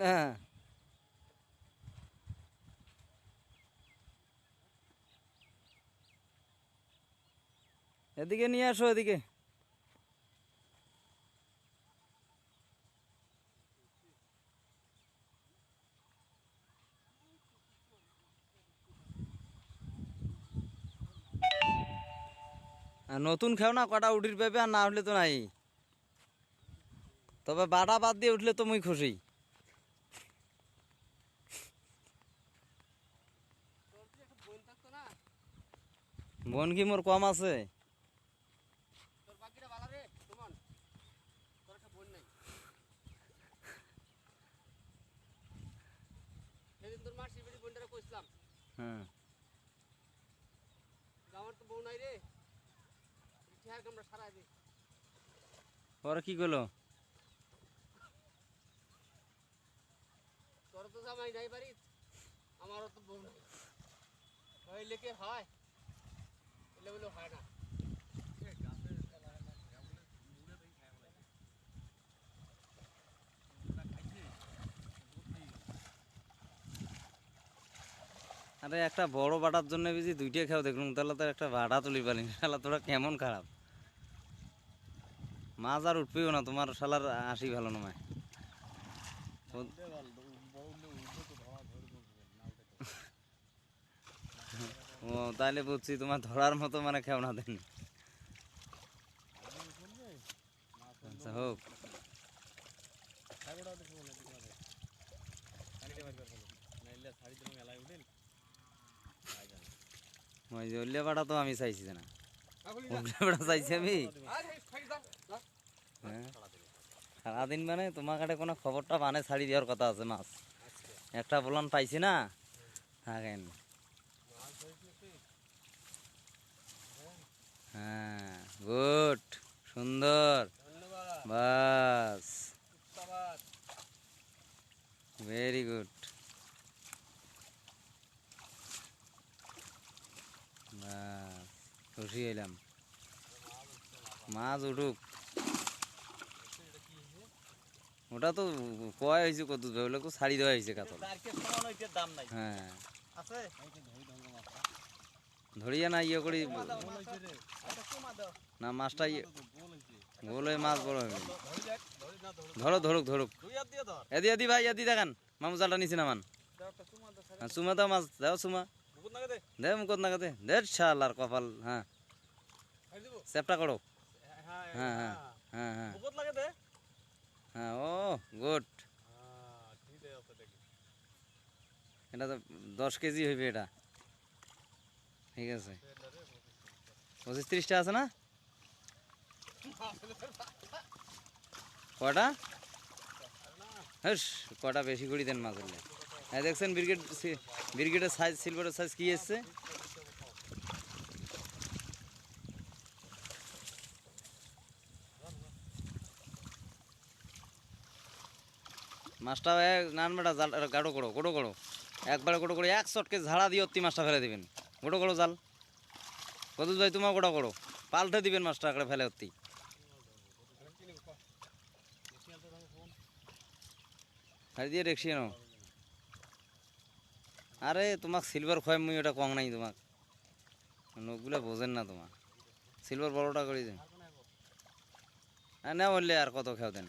হ্যাঁ, এদিকে নিয়ে আসো, এদিকে। নতুন খেও না, কটা উঠির পেবে, আর না উঠলে তো নাই। তবে বাটা বাদ দিয়ে উঠলে তো মুই খুশি। বোন কি মোর কম আছে? হ্যাঁ, ওরা কি করলো? তোর তো জামাই নাই বাড়ি, আমারও তো বউ নাই, ওই লেকে হয়, এলে বলে হয় না। আরে একটা বড় বাটার জন্য বুঝি দুইটা খেও দেখলুম, তাহলে তো একটা বাটা তুলি পালি। শালা তোরা কেমন খারাপ! মাছ আর উঠবেও না তোমার, শালার আসি ভালো নয়। ও তাইলে বুঝছি, তোমার ধরার মতো মানে খেও না দেন। আচ্ছা হোক। ওই যে উল্লে বাটা তো আমি চাইছি না, উল্লে বাটা চাইছি আমি। হ্যাঁ, সারাদিন মানে তোমার কাছে কোনো খবরটা বানে ছাড়ি দেওয়ার কথা আছে। মাছ একটা বলান পাইছি না, থাকেন। হ্যাঁ, গুড, সুন্দর, বাস, ভেরি গুড, বাস, খুশি হইলাম। মাছ উঠুক, ওটা তো কয় হয়েছে কত, ওগুলো তো ছাড়ি দেওয়া হয়েছে কাতল। হ্যাঁ, ধরিয়া না ইয়ে করি না, মাছটা গোল হয়ে মাছ বড় হবে। ধরো, ধরুক ধরুক, এদি এদি ভাই, এদি দেখান, মামু জালটা নিচে নামান। চুমা দাও, মাছ দাও, চুমা দে, মুখত নাগাতে দে, শালার কপাল। হ্যাঁ, চেপটা করো। হ্যাঁ হ্যাঁ হ্যাঁ হ্যাঁ হ্যাঁ, ও গুড। এটা তো 10 কেজি হইবে এটা। ঠিক আছে, 25-30টা আছে না? কটা? হ্যাঁ, কটা বেশি করে দেন মাছ হলে। হ্যাঁ, দেখছেন ব্রিগেডের সাইজ, সিলভারের সাইজ কি এসছে। মাছটা নান বেটা, জাল গাঢ় করো, গোটো করো, একবারে গোটো করে এক চটকে ঝাড়া দিয়ে অতি মাছটা ফেলে দিবেন। গোটো করো জাল, কত ভাই তোমার গোটা করো, পাল্টে দিবেন মাছটা আঁকড়ে ফেলে অতি। হাড়ি দিয়ে রেখছি না। আরে তোমাক সিলভার খোয়াই মুই, ওটা কম নাই তোমাক, নখগুলো বোঝেন না তোমার। সিলভার বড়টা করে দেন, না বললে আর কত খেও দেন।